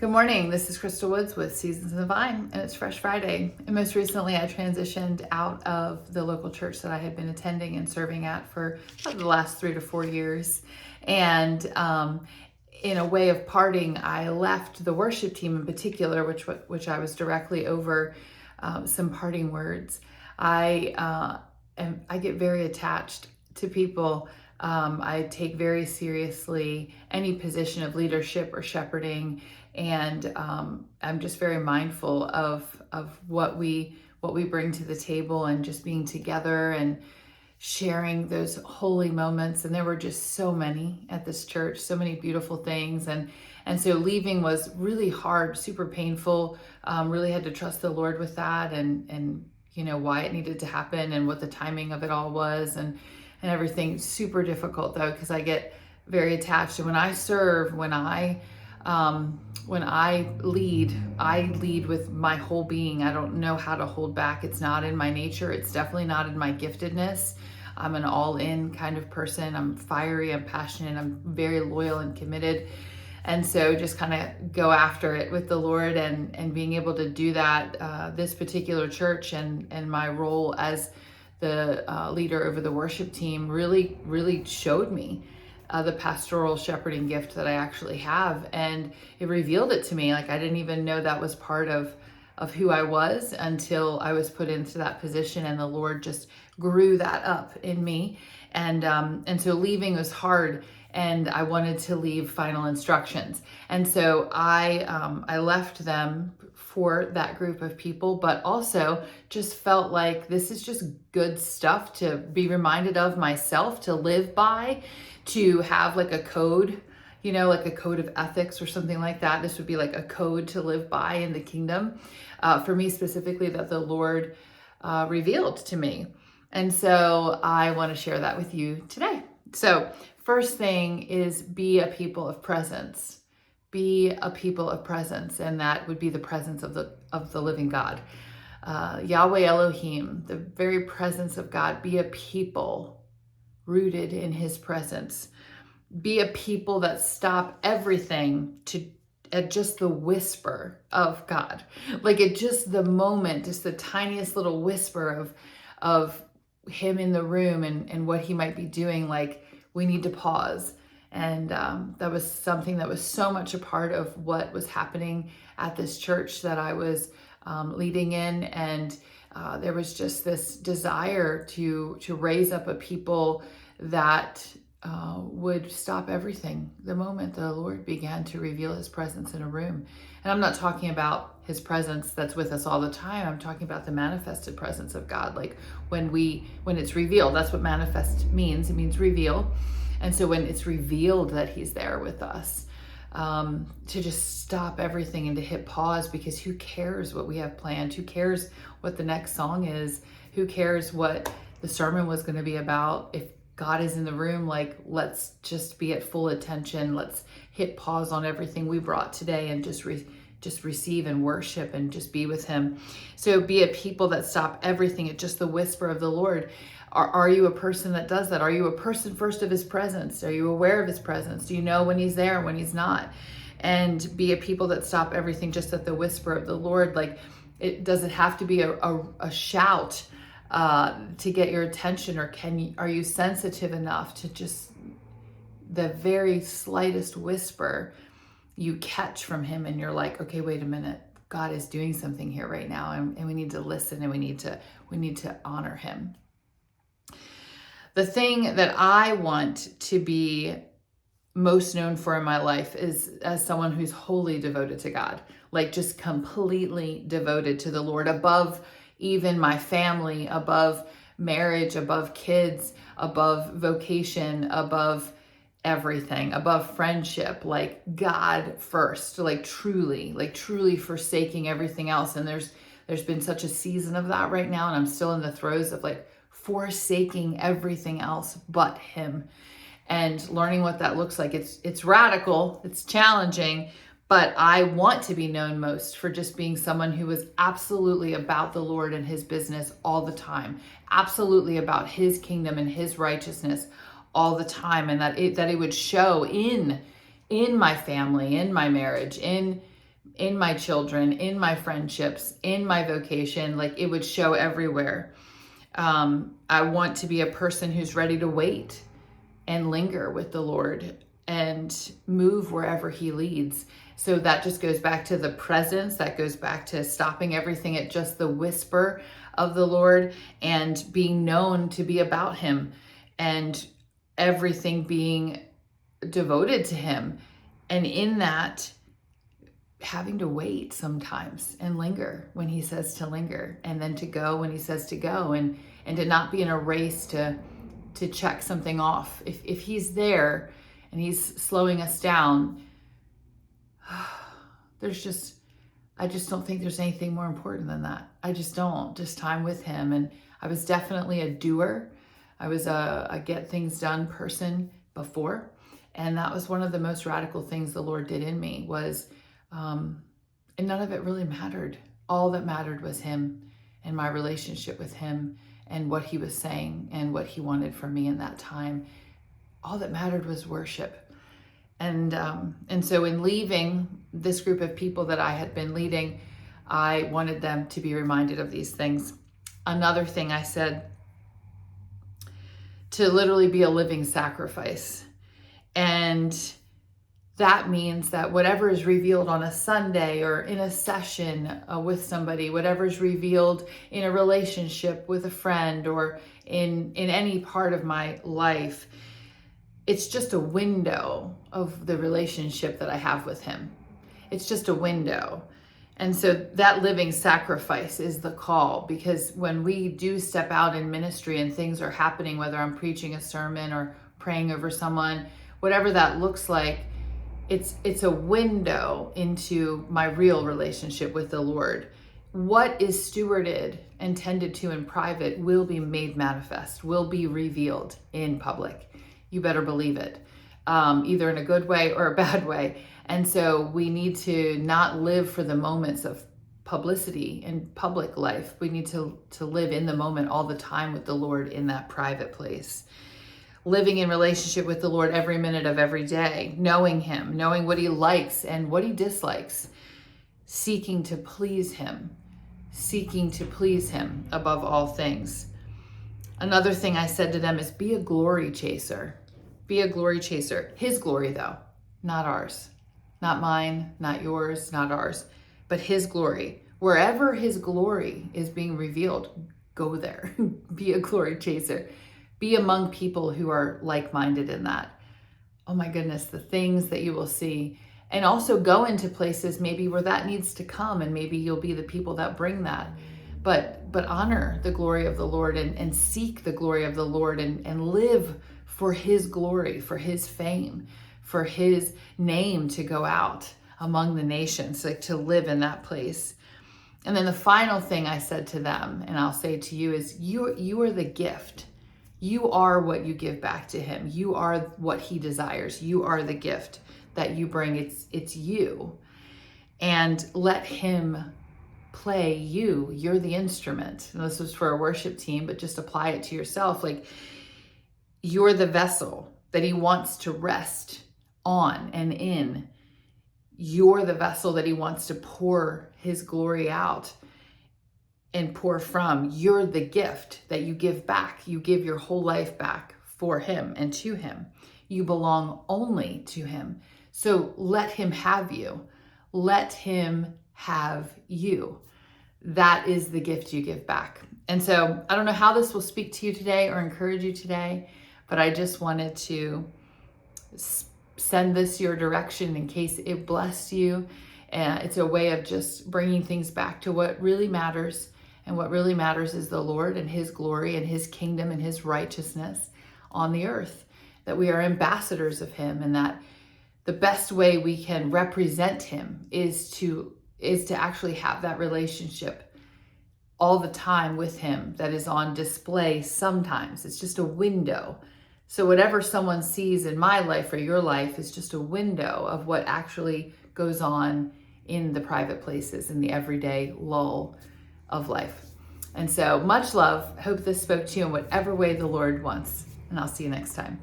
Good morning. This is Crystal Woods with Seasons in the Vine, and it's Fresh Friday. And most recently, I transitioned out of the local church that I had been attending and serving at for the last 3 to 4 years. And in a way of parting, I left the worship team in particular, which I was directly over. Some parting words. I get very attached to people. I take very seriously any position of leadership or shepherding, and I'm just very mindful of what we bring to the table, and just being together and sharing those holy moments. And there were just so many at this church, so many beautiful things, and so leaving was really hard, super painful. Really had to trust the Lord with that, and you know why it needed to happen and what the timing of it all was, and everything. Super difficult though, because I get very attached. And when I serve, when I lead with my whole being. I don't know how to hold back. It's not in my nature. It's definitely not in my giftedness. I'm an all-in kind of person. I'm fiery, I'm passionate, I'm very loyal and committed. And so just kind of go after it with the Lord, and being able to do that, this particular church and my role as the leader over the worship team really showed me the pastoral shepherding gift that I actually have. And it revealed it to me. Like, I didn't even know that was part of who I was until I was put into that position, and the Lord just grew that up in me. And so leaving was hard, and I wanted to leave final instructions. And so I left them for that group of people, but also just felt like this is just good stuff to be reminded of myself, to live by, to have like a code, like a code of ethics or something like that. This would be like a code to live by in the kingdom, for me specifically, that the Lord revealed to me. And so I want to share that with you today. So first thing is, be a people of presence. Be a people of presence, and that would be the presence of the living God. Yahweh Elohim, the very presence of God. Be a people rooted in his presence. Be a people that stop everything at just the whisper of God. Like, at just the moment, just the tiniest little whisper of him in the room and what he might be doing. Like, we need to pause. And that was something that was so much a part of what was happening at this church that I was leading in. And there was just this desire to raise up a people that would stop everything the moment the Lord began to reveal his presence in a room. And I'm not talking about his presence that's with us all the time. I'm talking about the manifested presence of God. Like, when it's revealed, that's what manifest means. It means reveal. And so when it's revealed that he's there with us, to just stop everything and to hit pause, because who cares what we have planned? Who cares what the next song is? Who cares what the sermon was going to be about? If God is in the room, like, let's just be at full attention. Let's hit pause on everything we brought today and just receive and worship and just be with him. So be a people that stop everything at just the whisper of the Lord. Are you a person that does that? Are you a person first of his presence? Are you aware of his presence? Do you know when he's there and when he's not? And be a people that stop everything just at the whisper of the Lord. Like, it doesn't have to be a shout to get your attention, or are you sensitive enough to just the very slightest whisper you catch from him, and you're like, okay, wait a minute, God is doing something here right now, and we need to listen, and we need to honor him. The thing that I want to be most known for in my life is as someone who's wholly devoted to God, like just completely devoted to the Lord, above even my family, above marriage, above kids, above vocation, above everything, above friendship, like God first, like truly forsaking everything else. And there's been such a season of that right now, and I'm still in the throes of like forsaking everything else but him, and learning what that looks like. It's radical, it's challenging, but I want to be known most for just being someone who was absolutely about the Lord and his business all the time, absolutely about his kingdom and his righteousness all the time, and that it would show in my family, in my marriage, in in my children, in my friendships, in my vocation. Like, it would show everywhere. I want to be a person who's ready to wait and linger with the Lord and move wherever he leads. So that just goes back to the presence. That goes back to stopping everything at just the whisper of the Lord and being known to be about him, and everything being devoted to him. And in that, having to wait sometimes and linger when he says to linger, and then to go when he says to go, and to not be in a race to check something off. If he's there and he's slowing us down, I just don't think there's anything more important than that. I just don't. Just time with him. And I was definitely a doer. I was a get things done person before. And that was one of the most radical things the Lord did in me was, and none of it really mattered. All that mattered was him and my relationship with him and what he was saying and what he wanted from me in that time. All that mattered was worship. And so in leaving this group of people that I had been leading, I wanted them to be reminded of these things. Another thing I said, to literally be a living sacrifice. And that means that whatever is revealed on a Sunday or in a session with somebody, whatever is revealed in a relationship with a friend or in any part of my life, it's just a window of the relationship that I have with him. It's just a window. And so that living sacrifice is the call, because when we do step out in ministry and things are happening, whether I'm preaching a sermon or praying over someone, whatever that looks like, it's a window into my real relationship with the Lord. What is stewarded and tended to in private will be made manifest, will be revealed in public. You better believe it, either in a good way or a bad way. And so we need to not live for the moments of publicity in public life. We need to live in the moment all the time with the Lord in that private place. Living in relationship with the Lord every minute of every day, knowing him, knowing what he likes and what he dislikes, seeking to please him above all things. Another thing I said to them is be a glory chaser. Be a glory chaser. His glory though, not ours. Not mine, not yours, not ours, but his glory. Wherever his glory is being revealed, go there. Be a glory chaser. Be among people who are like-minded in that. Oh my goodness, the things that you will see. And also go into places maybe where that needs to come, and maybe you'll be the people that bring that. But honor the glory of the Lord and seek the glory of the Lord and live for his glory, for his fame, for his name to go out among the nations, like to live in that place. And then the final thing I said to them, and I'll say to you, is you are the gift. You are what you give back to him. You are what he desires. You are the gift that you bring. It's you. And let him play you. You're the instrument. And this was for a worship team, but just apply it to yourself. Like, you're the vessel that he wants to rest on and in. You're the vessel that he wants to pour his glory out and pour from. You're the gift that you give back. You give your whole life back for him and to him. You belong only to him. So let him have you. Let him have you. That is the gift you give back. And so I don't know how this will speak to you today or encourage you today, but I just wanted to send this your direction in case it blessed you. It's a way of just bringing things back to what really matters. And what really matters is the Lord and his glory and his kingdom and his righteousness on the earth. That we are ambassadors of him, and that the best way we can represent him is to actually have that relationship all the time with him that is on display sometimes. It's just a window. So whatever someone sees in my life or your life is just a window of what actually goes on in the private places, in the everyday lull of life. And so much love. Hope this spoke to you in whatever way the Lord wants. And I'll see you next time.